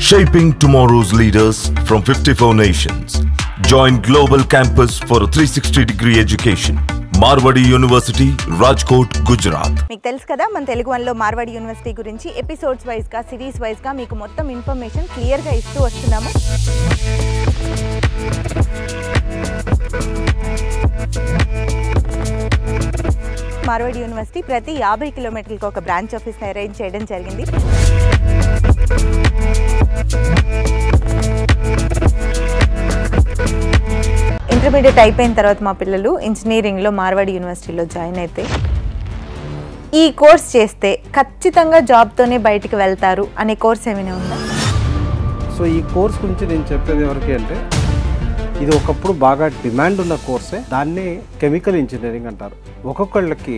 Shaping tomorrow's leaders from 54 nations. Join Global Campus for a 360-degree education. Marwadi university, Rajkot, Gujarat. మీకు తెలుసు కదా, మన తెలుగు వన్లో మార్వాడి యూనివర్సిటీ గురించి ఎపిసోడ్స్ వైజ్గా, సిరీస్ వైజ్గా మీకు మొత్తం ఇన్ఫర్మేషన్ క్లియర్గా ఇస్తూ వస్తున్నాము. మార్వాడి యూనివర్సిటీ ప్రతి 50 కిలోమీటర్లకు ఒక బ్రాంచ్ ఆఫీస్ని అరేంజ్ చేయడం జరిగింది. ఇంటర్మీడియట్ అయిపోయిన తర్వాత మా పిల్లలు ఇంజనీరింగ్లో మార్వాడి యూనివర్సిటీలో జాయిన్ అయితే ఈ కోర్స్ చేస్తే ఖచ్చితంగా జాబ్తోనే బయటికి వెళ్తారు అనే కోర్స్ ఏమైనా ఉందా? సో ఈ కోర్స్ గురించి నేను చెప్పేది ఎవరికి అంటే, ఇది ఒకప్పుడు బాగా డిమాండ్ ఉన్న కోర్సే. దాన్ని కెమికల్ ఇంజనీరింగ్ అంటారు. ఒక్కొక్కళ్ళకి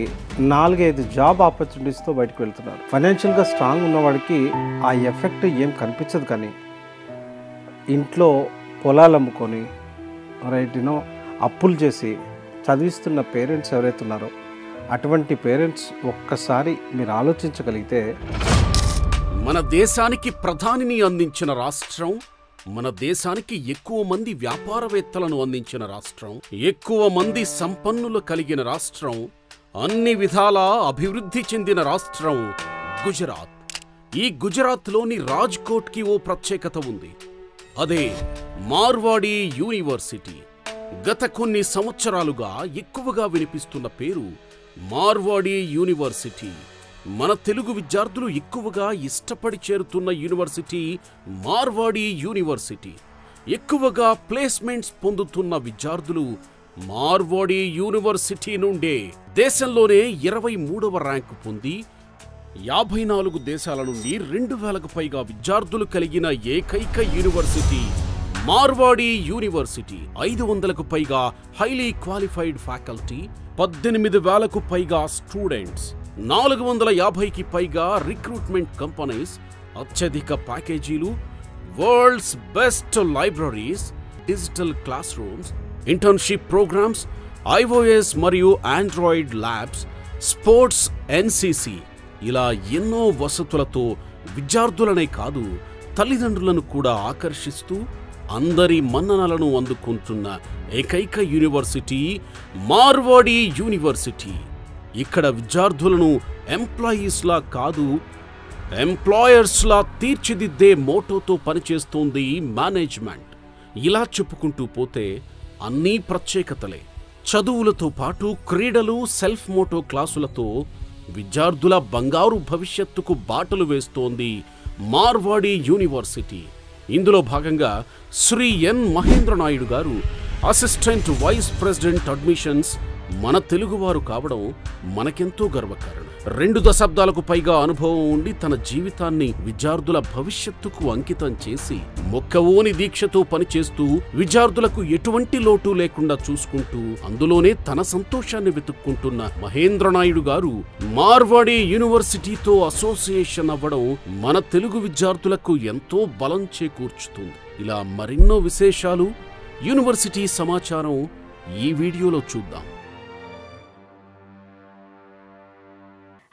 4-5 జాబ్ ఆపర్చునిటీస్తో బయటకు వెళ్తున్నారు. ఫైనాన్షియల్గా స్ట్రాంగ్ ఉన్నవాడికి ఆ ఎఫెక్ట్ ఏం కనిపించదు, కానీ ఇంట్లో పొలాలు అమ్ముకొని అప్పులు చేసి చదివిస్తున్న పేరెంట్స్ ఎవరైతే ఉన్నారో, అటువంటి పేరెంట్స్ ఒక్కసారి మీరు ఆలోచించగలిగితే, మన దేశానికి ప్రధానిని అందించిన రాష్ట్రం, మన దేశానికి ఎక్కువ మంది వ్యాపారవేత్తలను అందించిన రాష్ట్రం, ఎక్కువ మంది సంపన్నులు కలిగిన రాష్ట్రం, అన్ని విధాలా అభివృద్ధి చెందిన రాష్ట్రం గుజరాత్. ఈ గుజరాత్లోని రాజ్కోట్కి ఓ ప్రత్యేకత ఉంది. అదే మార్వాడి యూనివర్సిటీ. గత కొన్ని సంవత్సరాలుగా ఎక్కువగా వినిపిస్తున్న పేరు మార్వాడి యూనివర్సిటీ. మన తెలుగు విద్యార్థులు ఎక్కువగా ఇష్టపడి చేరుతున్న యూనివర్సిటీ మార్వాడి యూనివర్సిటీ. ఎక్కువగా ప్లేస్మెంట్స్ పొందుతున్న విద్యార్థులు మార్వాడి యూనివర్సిటీ నుండే. దేశంలోనే 23వ ర్యాంకు పొంది 54 దేశాల నుండి 2000కు పైగా విద్యార్థులు కలిగిన ఏకైక యూనివర్సిటీ మార్వాడి యూనివర్సిటీ. 500కు పైగా హైలీ క్వాలిఫైడ్ ఫ్యాకల్టీ, 18,000కు పైగా స్టూడెంట్స్, 450కి పైగా రిక్రూట్మెంట్ కంపెనీస్, అత్యధిక ప్యాకేజీలు, world's best libraries, digital classrooms, internship programs, iOS మరియు ఆండ్రాయిడ్ ల్యాబ్స్, స్పోర్ట్స్, ఎన్సిసి, ఇలా ఎన్నో వసతులతో విద్యార్థులనే కాదు తల్లిదండ్రులను కూడా ఆకర్షిస్తూ అందరి మన్ననలను అందుకుంటున్న ఏకైక యూనివర్సిటీ మార్వాడి యూనివర్సిటీ. ఇక్కడ విద్యార్థులను ఎంప్లాయీస్లా కాదు, ఎంప్లాయర్స్లా తీర్చిదిద్దే మోటోతో పనిచేస్తోంది మేనేజ్మెంట్. ఇలా చెప్పుకుంటూ పోతే అన్నీ ప్రత్యేకతలే. చదువులతో పాటు క్రీడలు, సెల్ఫ్ మోటో క్లాసులతో విద్యార్థుల బంగారు భవిష్యత్తుకు బాటలు వేస్తోంది మార్వాడి యూనివర్సిటీ. ఇందులో భాగంగా శ్రీ ఎన్ మహేంద్ర నాయుడు గారు, అసిస్టెంట్ వైస్ ప్రెసిడెంట్ అడ్మిషన్స్, మన తెలుగువారు కావడం మనకెంతో గర్వకారణం. 2 దశాబ్దాలకు పైగా అనుభవం ఉండి తన జీవితాన్ని విద్యార్థుల భవిష్యత్తుకు అంకితం చేసి మొక్కవోని దీక్షతో పనిచేస్తూ విద్యార్థులకు ఎటువంటి లోటు లేకుండా చూసుకుంటూ అందులోనే తన సంతోషాన్ని వెతుక్కుంటున్న మహేంద్ర నాయుడు గారు మార్వాడి యూనివర్సిటీతో అసోసియేషన్ అవ్వడం మన తెలుగు విద్యార్థులకు ఎంతో బలం చేకూర్చుతుంది. ఇలా మరెన్నో విశేషాలు, యూనివర్సిటీ సమాచారం ఈ వీడియోలో చూద్దాం.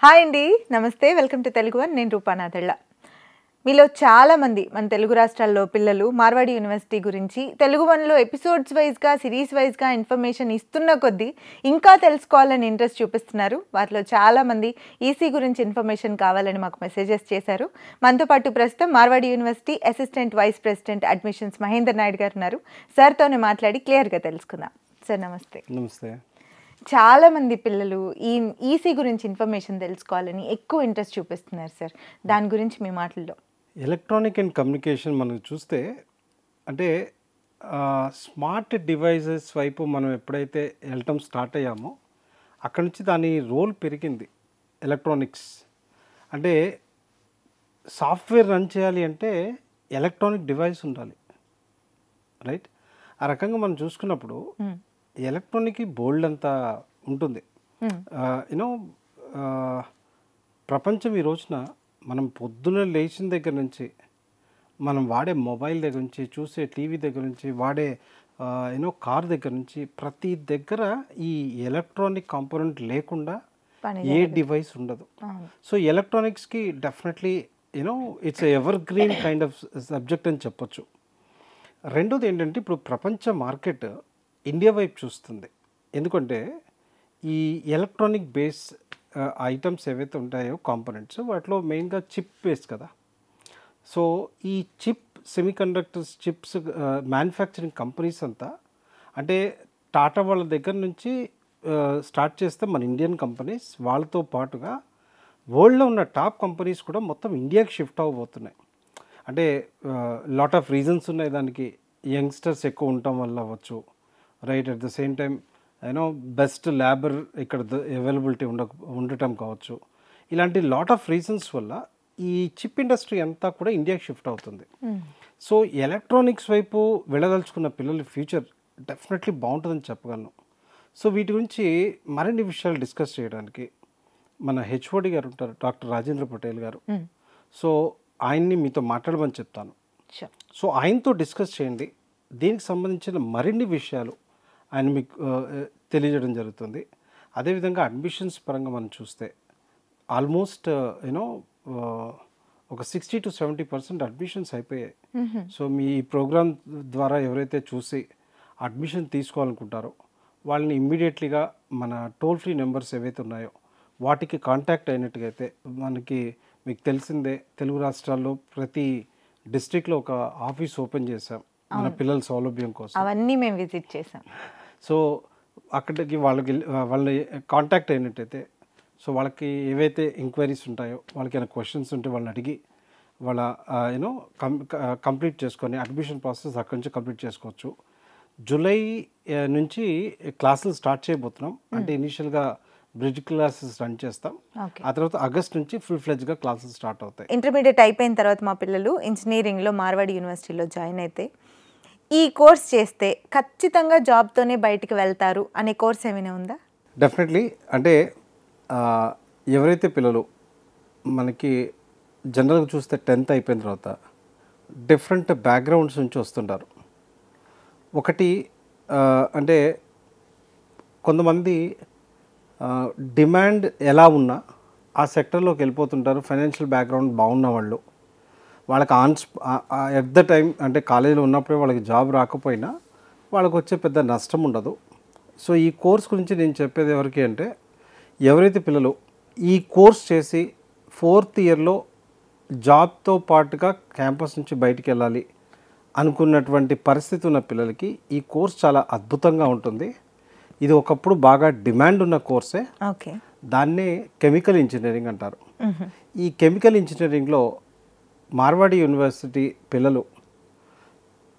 హాయ్ అండి, నమస్తే, వెల్కమ్ టు తెలుగు వన్. నేను రూపానాథళ్ళ. మీలో చాలామంది మన తెలుగు రాష్ట్రాల్లో పిల్లలు మార్వాడి యూనివర్సిటీ గురించి తెలుగు వన్లో ఎపిసోడ్స్ వైజ్గా, సిరీస్ వైజ్గా ఇన్ఫర్మేషన్ ఇస్తున్న కొద్దీ ఇంకా తెలుసుకోవాలని ఇంట్రెస్ట్ చూపిస్తున్నారు. వారిలో చాలామంది ఈసీ గురించి ఇన్ఫర్మేషన్ కావాలని మాకు మెసేజెస్ చేశారు. మనతో పాటు ప్రస్తుతం Marwadi university assistant vice president admissions Mahender Naidu గారు ఉన్నారు. సార్తోనే మాట్లాడి క్లియర్గా తెలుసుకుందాం. సార్ నమస్తే. నమస్తే. చాలామంది పిల్లలు ఈ ఈసీ గురించి ఇన్ఫర్మేషన్ తెలుసుకోవాలని ఎక్కువ ఇంట్రెస్ట్ చూపిస్తున్నారు సార్. దాని గురించి మీ మాటల్లో. ఎలక్ట్రానిక్ అండ్ కమ్యూనికేషన్ మనం చూస్తే, అంటే స్మార్ట్ డివైజెస్ వైపు మనం ఎప్పుడైతే వెళ్ళటం స్టార్ట్ అయ్యామో అక్కడి నుంచి దాని రోల్ పెరిగింది. ఎలక్ట్రానిక్స్ అంటే సాఫ్ట్వేర్ రన్ చేయాలి అంటే ఎలక్ట్రానిక్ డివైస్ ఉండాలి, రైట్? ఆ రకంగా మనం చూసుకున్నప్పుడు ఎలక్ట్రానిక్ బోల్డ్ అంతా ఉంటుంది. యూనో ప్రపంచం ఈ రోజున మనం పొద్దున లేచిన దగ్గర నుంచి, మనం వాడే మొబైల్ దగ్గర నుంచి, చూసే టీవీ దగ్గర నుంచి, వాడే కార్ దగ్గర నుంచి, ప్రతి దగ్గర ఈ ఎలక్ట్రానిక్ కాంపోనెంట్ లేకుండా ఏ డివైస్ ఉండదు. సో ఎలక్ట్రానిక్స్కి definitely you know it's evergreen kind of subject అని చెప్పొచ్చు. రెండోది ఏంటంటే ఇప్పుడు ప్రపంచ మార్కెట్ ఇండియా వైపు చూస్తుంది. ఎందుకంటే ఈ ఎలక్ట్రానిక్ బేస్ ఐటమ్స్ ఏవైతే ఉంటాయో కాంపోనెంట్స్, వాటిలో మెయిన్గా చిప్ బేస్ కదా. సో ఈ chip semiconductors chips manufacturing companies అంతా అంటే టాటా వాళ్ళ దగ్గర నుంచి స్టార్ట్ చేస్తే మన ఇండియన్ కంపెనీస్, వాళ్ళతో పాటుగా వరల్డ్లో ఉన్న టాప్ కంపెనీస్ కూడా మొత్తం ఇండియాకి షిఫ్ట్ అవ్వబోతున్నాయి. అంటే లాట్ ఆఫ్ రీజన్స్ ఉన్నాయి దానికి. యంగ్స్టర్స్ ఎక్కువ ఉండటం వల్ల అవ్వచ్చు, right. At the same time you know best labour ఇక్కడ అవైలబిలిటీ ఉండటం కావచ్చు. ఇలాంటి లాట్ ఆఫ్ రీజన్స్ వల్ల ఈ చిప్ ఇండస్ట్రీ అంతా కూడా ఇండియాకి షిఫ్ట్ అవుతుంది. సో ఎలక్ట్రానిక్స్ వైపు వెళ్ళదలుచుకున్న పిల్లల ఫ్యూచర్ డెఫినెట్లీ బాగుంటుందని చెప్పగలను. సో వీటి గురించి మరిన్ని విషయాలు డిస్కస్ చేయడానికి మన హెచ్ఓడి గారు ఉంటారు, డాక్టర్ రాజేంద్ర పటేల్ గారు. సో ఆయన్ని మీతో మాట్లాడమని చెప్తాను. సో ఆయనతో డిస్కస్ చేయండి. దీనికి సంబంధించిన మరిన్ని విషయాలు ఆయన మీకు తెలియజేయడం జరుగుతుంది. అదేవిధంగా అడ్మిషన్స్ పరంగా మనం చూస్తే ఆల్మోస్ట్ యూనో ఒక 60 to 70% అడ్మిషన్స్ అయిపోయాయి. సో మీ ప్రోగ్రామ్ ద్వారా ఎవరైతే చూసి అడ్మిషన్ తీసుకోవాలనుకుంటారో వాళ్ళని ఇమ్మీడియట్లీగా మన టోల్ ఫ్రీ నెంబర్స్ ఏవైతే ఉన్నాయో వాటికి కాంటాక్ట్ అయినట్టుగైతే, మనకి మీకు తెలిసిందే తెలుగు రాష్ట్రాల్లో ప్రతి డిస్ట్రిక్ట్లో ఒక ఆఫీస్ ఓపెన్ చేశాం మన పిల్లల సౌలభ్యం కోసం. అవన్నీ మేము విజిట్ చేసాం. సో అక్కడికి వాళ్ళని కాంటాక్ట్ అయినట్టయితే, సో వాళ్ళకి ఏవైతే ఎంక్వైరీస్ ఉంటాయో, వాళ్ళకి ఏమైనా క్వశ్చన్స్ ఉంటే వాళ్ళని అడిగి వాళ్ళ యూనో కంప్లీట్ చేసుకొని అడ్మిషన్ ప్రాసెస్ అక్కడి నుంచి కంప్లీట్ చేసుకోవచ్చు. జూలై నుంచి క్లాసులు స్టార్ట్ చేయబోతున్నాం. అంటే ఇనిషియల్గా బ్రిడ్జ్ క్లాసెస్ రన్ చేస్తాం. ఆ తర్వాత ఆగస్ట్ నుంచి ఫుల్ ఫ్లెడ్జ్గా క్లాసెస్ స్టార్ట్ అవుతాయి. ఇంటర్మీడియట్ అయిపోయిన తర్వాత మా పిల్లలు ఇంజనీరింగ్లో మార్వాడి యూనివర్సిటీలో జాయిన్ అయితే ఈ కోర్స్ చేస్తే ఖచ్చితంగా జాబ్తోనే బయటికి వెళ్తారు అనే కోర్స్ ఏమైనా ఉందా? డెఫినెట్లీ. అంటే ఎవరైతే పిల్లలు మనకి జనరల్గా చూస్తే 10th అయిపోయిన తర్వాత డిఫరెంట్ బ్యాక్గ్రౌండ్స్ నుంచి వస్తుంటారు. ఒకటి అంటే కొంతమంది డిమాండ్ ఎలా ఉన్నా ఆ సెక్టర్లోకి వెళ్ళిపోతుంటారు. ఫైనాన్షియల్ బ్యాక్గ్రౌండ్ బాగున్న వాళ్ళు, వాళ్ళకి ఎట్ ద టైం అంటే కాలేజీలో ఉన్నప్పుడే వాళ్ళకి జాబ్ రాకపోయినా వాళ్ళకి వచ్చే పెద్ద నష్టం ఉండదు. సో ఈ కోర్స్ గురించి నేను చెప్పేది ఎవరికి అంటే, ఎవరైతే పిల్లలు ఈ కోర్స్ చేసి 4th ఇయర్లో జాబ్తో పాటుగా క్యాంపస్ నుంచి బయటికి వెళ్ళాలి అనుకున్నటువంటి పరిస్థితి ఉన్న పిల్లలకి ఈ కోర్స్ చాలా అద్భుతంగా ఉంటుంది. ఇది ఒకప్పుడు బాగా డిమాండ్ ఉన్న కోర్సే. దాన్నే కెమికల్ ఇంజనీరింగ్ అంటారు. ఈ కెమికల్ ఇంజనీరింగ్లో మార్వాడి యూనివర్సిటీ పిల్లలు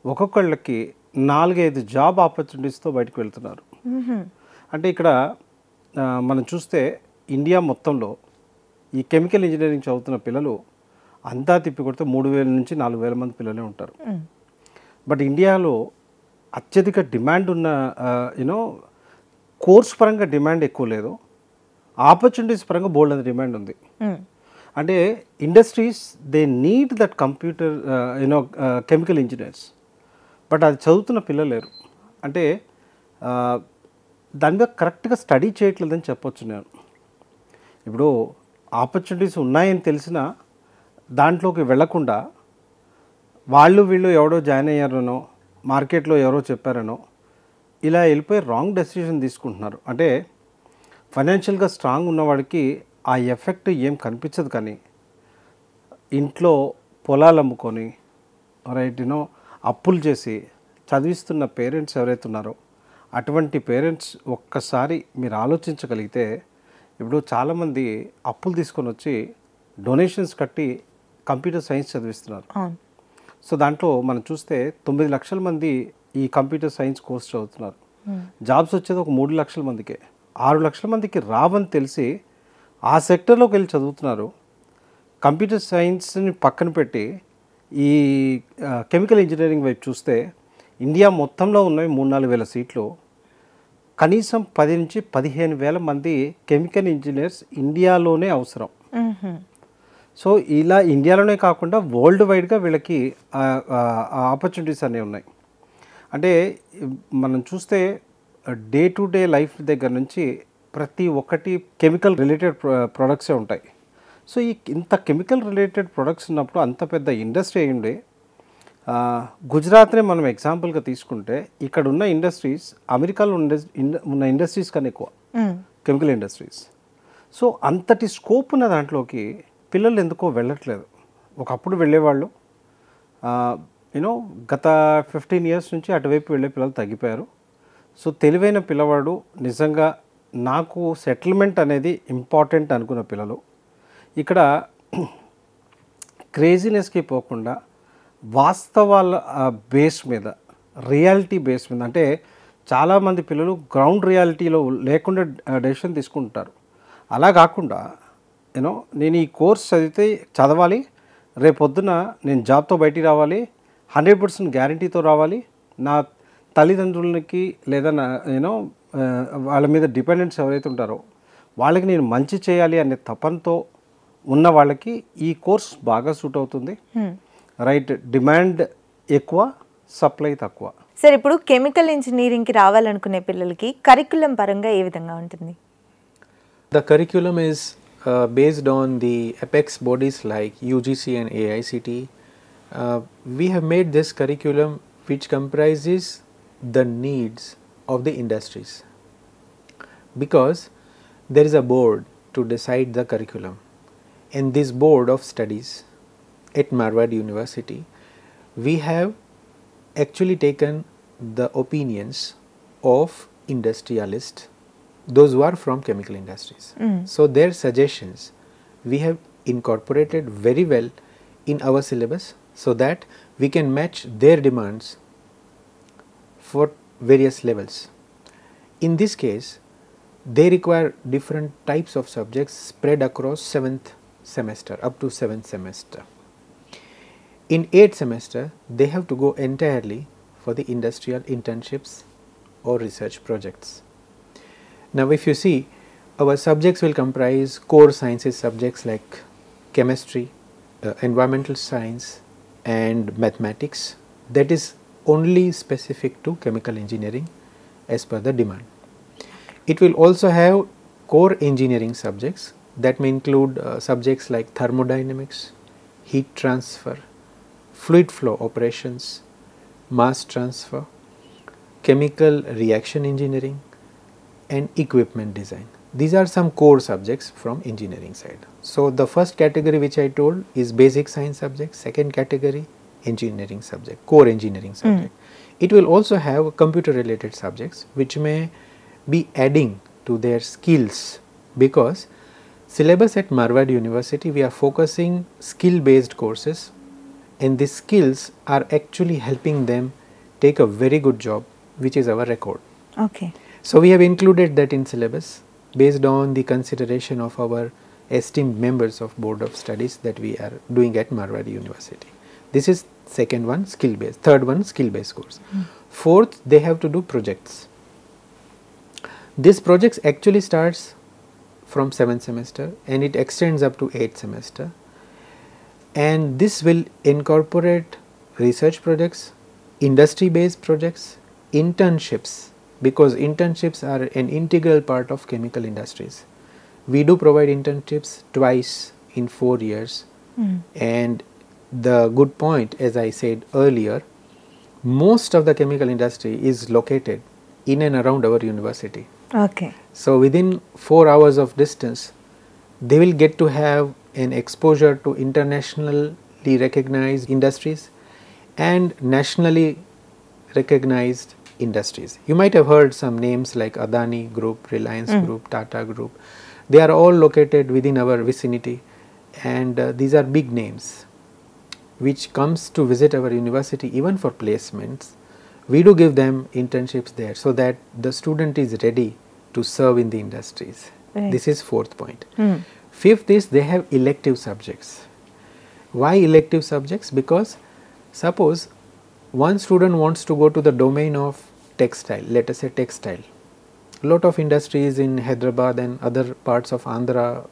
ఒక్కొక్కళ్ళకి 4-5 జాబ్ ఆపర్చునిటీస్తో బయటకు వెళ్తున్నారు. అంటే ఇక్కడ మనం చూస్తే ఇండియా మొత్తంలో ఈ కెమికల్ ఇంజనీరింగ్ చదువుతున్న పిల్లలు అంతా తిప్పి కొడితే 3,000 నుంచి 4,000 మంది పిల్లలే ఉంటారు. బట్ ఇండియాలో అత్యధిక డిమాండ్ ఉన్న యూనో కోర్స్ పరంగా డిమాండ్ ఎక్కువ లేదు, ఆపర్చునిటీస్ పరంగా బోల్డ్ అంత డిమాండ్ ఉంది. అంటే industries they need that computer you know chemical engineers, but అది చదువుతున్న పిల్లలు లేరు. అంటే దాని మీద కరెక్ట్గా స్టడీ చేయట్లేదని చెప్పొచ్చు నేను. ఇప్పుడు ఆపర్చునిటీస్ ఉన్నాయని తెలిసినా దాంట్లోకి వెళ్లకుండా వీళ్ళు ఎవడో జాయిన్ అయ్యారనో, మార్కెట్లో ఎవరో చెప్పారనో ఇలా వెళ్ళిపోయి రాంగ్ డెసిషన్ తీసుకుంటున్నారు. అంటే ఫైనాన్షియల్గా స్ట్రాంగ్ ఉన్నవాడికి ఆ ఎఫెక్ట్ ఏం కనిపించదు, కానీ ఇంట్లో పొలాలు అమ్ముకొని రైట్ యూనో అప్పులు చేసి చదివిస్తున్న పేరెంట్స్ ఎవరైతే ఉన్నారో అటువంటి పేరెంట్స్ ఒక్కసారి మీరు ఆలోచించగలిగితే, ఇప్పుడు చాలామంది అప్పులు తీసుకొని వచ్చి డొనేషన్స్ కట్టి కంప్యూటర్ సైన్స్ చదివిస్తున్నారు. సో దాంట్లో మనం చూస్తే 9 లక్షల మంది ఈ కంప్యూటర్ సైన్స్ కోర్స్ చదువుతున్నారు. జాబ్స్ వచ్చేది ఒక 3 లక్షల మందికే. 6 లక్షల మందికి రావని తెలిసి ఆ సెక్టర్లోకి వెళ్ళి చదువుతున్నారు. కంప్యూటర్ సైన్స్ని పక్కన పెట్టి ఈ కెమికల్ ఇంజనీరింగ్ వైపు చూస్తే ఇండియా మొత్తంలో ఉన్నవి 3-4 వేల సీట్లు. కనీసం 10 నుంచి 15,000 మంది కెమికల్ ఇంజనీర్స్ ఇండియాలోనే అవసరం. సో ఇలా ఇండియాలోనే కాకుండా వరల్డ్ వైడ్గా వీళ్ళకి ఆపర్చునిటీస్ అనేవి ఉన్నాయి. అంటే మనం చూస్తే డే టు డే లైఫ్ దగ్గర నుంచి ప్రతి ఒక్కటి కెమికల్ రిలేటెడ్ ప్రొడక్ట్సే ఉంటాయి. సో ఈ ఇంత కెమికల్ రిలేటెడ్ ప్రొడక్ట్స్ ఉన్నప్పుడు అంత పెద్ద ఇండస్ట్రీ అయ్యుండే గుజరాత్నే మనం ఎగ్జాంపుల్గా తీసుకుంటే ఇక్కడ ఉన్న ఇండస్ట్రీస్ అమెరికాలో ఉన్న ఇండస్ట్రీస్ కన్నా ఎక్కువ కెమికల్ ఇండస్ట్రీస్. సో అంతటి స్కోప్ ఉన్న దాంట్లోకి పిల్లలు ఎందుకో వెళ్ళట్లేదు. ఒకప్పుడు వెళ్ళేవాళ్ళు, యూనో గత 15 years నుంచి అటువైపు వెళ్ళే పిల్లలు తగ్గిపోయారు. సో తెలివైన పిల్లవాడు నిజంగా నాకు సెటిల్మెంట్ అనేది ఇంపార్టెంట్ అనుకున్న పిల్లలు ఇక్కడ క్రేజీనెస్కి పోకుండా వాస్తవాల బేస్ మీద, రియాలిటీ బేస్ మీద, అంటే చాలామంది పిల్లలు గ్రౌండ్ రియాలిటీలో లేకుండా డెసిషన్ తీసుకుంటారు. అలా కాకుండా యూనో నేను ఈ కోర్స్ చదవాలి, రేపొద్దున నేను జాబ్తో బయటికి రావాలి, 100% గ్యారంటీతో రావాలి, నా తల్లిదండ్రులకి లేదా యూనో వాళ్ళ మీద డిపెండెంట్స్ ఎవరైతే ఉంటారో వాళ్ళకి నేను మంచి చేయాలి అనే తపంతో ఉన్న వాళ్ళకి ఈ కోర్స్ బాగా సూట్ అవుతుంది. రైట్, డిమాండ్ ఎక్కువ, సప్లై తక్కువ. సార్, ఇప్పుడు కెమికల్ ఇంజనీరింగ్కి రావాలనుకునే పిల్లలకి కరికులం పరంగా ఏ విధంగా ఉంటుంది? The curriculum is based on the apex bodies like UGC and AICT. We have made this curriculum which comprises the needs of the industries, because there is a board to decide the curriculum, and this board of studies at Marwadi University, we have actually taken the opinions of industrialists, those who are from chemical industries. So their suggestions we have incorporated very well in our syllabus so that we can match their demands for various levels. In this case, they require different types of subjects spread across 7th semester up to 7th semester. In 8th semester, they have to go entirely for the industrial internships or research projects. Now, if you see, our subjects will comprise core sciences subjects like chemistry, environmental science and mathematics. That is only specific to chemical engineering as per the demand. It will also have core engineering subjects that may include subjects like thermodynamics, heat transfer, fluid flow operations, mass transfer, chemical reaction engineering and equipment design. These are some core subjects from engineering side. So the first category which I told is basic science subject, second category engineering subject, core engineering subject. It will also have computer related subjects which may be adding to their skills, because syllabus at Marwadi University we are focusing skill based courses, and these skills are actually helping them take a very good job, which is our record. Okay. So we have included that in syllabus based on the consideration of our esteemed members of board of studies that we are doing at Marwadi University. This is second one, skill based. Third one, skill based course. Fourth, they have to do projects. This projects actually starts from 7th semester and it extends up to 8th semester, and this will incorporate research projects, industry based projects, internships, because internships are an integral part of chemical industries. We do provide internships twice in 4 years, and the good point, as I said earlier, most of the chemical industry is located in and around our university. Okay. So within 4 hours of distance, they will get to have an exposure to internationally recognized industries and nationally recognized industries. You might have heard some names like Adani Group, Reliance Group, Tata Group. They are all located within our vicinity, and these are big names which comes to visit our university even for placements. We do give them internships there so that the student is ready to serve in the industries. Right. This is fourth point. Fifth is they have elective subjects. Why elective subjects? Because suppose one student wants to go to the domain of textile, let us say textile. A lot of industries in Hyderabad and other parts of Andhra,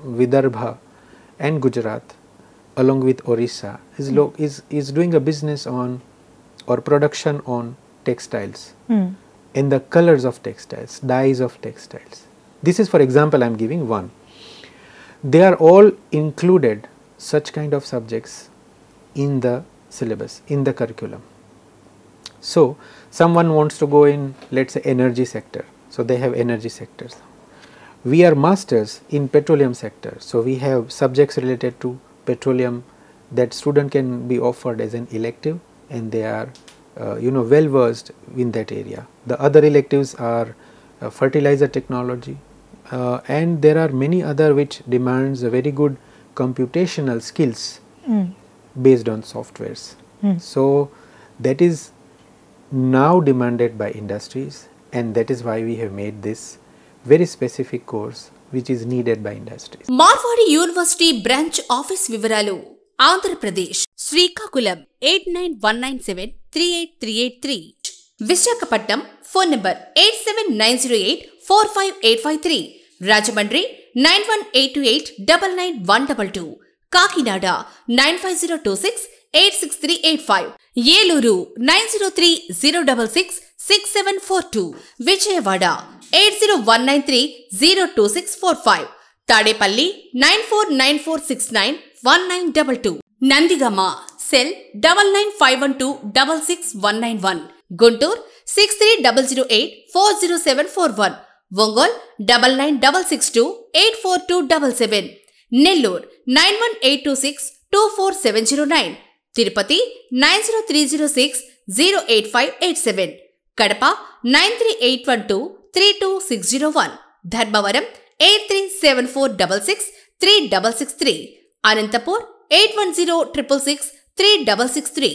Vidarbha and Gujarat along with Orissa is doing a business on or production on textiles and the colors of textiles, dyes of textiles. This is, for example, I am giving one. they are all included such kind of subjects in the syllabus, in the curriculum. So, someone wants to go in, let us say, energy sector, so they have energy sectors. We are masters in petroleum sector, so we have subjects related to petroleum that student can be offered as an elective, and they are well versed in that area. The other electives are fertilizer technology, and there are many other which demands a very good computational skills based on softwares. So, that is now demanded by industries, and that is why we have made this very specific course which is needed by industries. Marwadi university branch office వివరాలు Andhra Pradesh Srikakulam 8919738383 Visakhapatnam phone number 8790845853 Rajahmundry 9182899122 Kakinada 9502686385 Eluru 9030666742 Vijayawada 8019302645 Tadepalli 9494691922 Nandigama cell 9951266191 Guntur 6300840741 Ongole 9966284277 Nellore 9182624709 Tirupati 9030608587 Kadapa 9381232601 Dharmavaram 8374663663 Anantapur 8106663663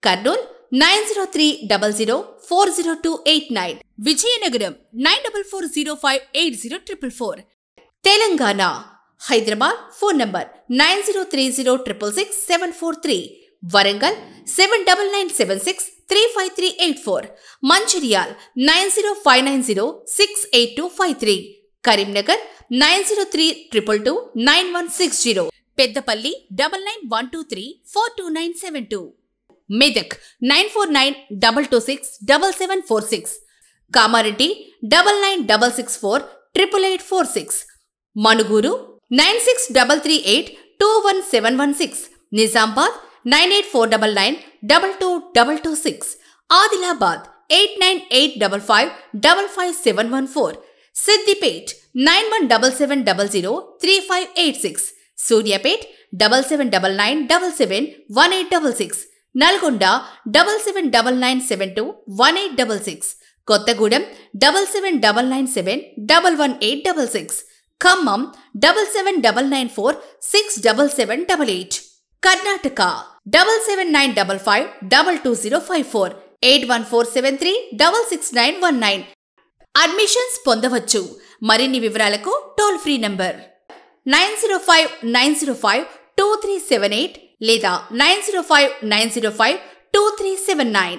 Kurnool 9030040289 Vizianagaram 9440580444 Telangana Hyderabad phone number 9030666743 Warangal 7997635384 Mancherial 9059068253 Karimnagar 9032229160 Peddapalli 9912342972 Medak 9492267746 Kamareddy 9966488846 Manuguru 9633821716 Nizamabad 9849922226 Adilabad 8985555714 Siddipet 9177003586 Suryapet 7799771866 Nalgonda 7799721866 Kothagudem 7799711866 Khammam 7799467788 Karnataka 7795522054 8147366919 admissions పొందవచ్చు. మరిన్ని వివరాలకు toll free number 9059052378 లేదా 9059052379.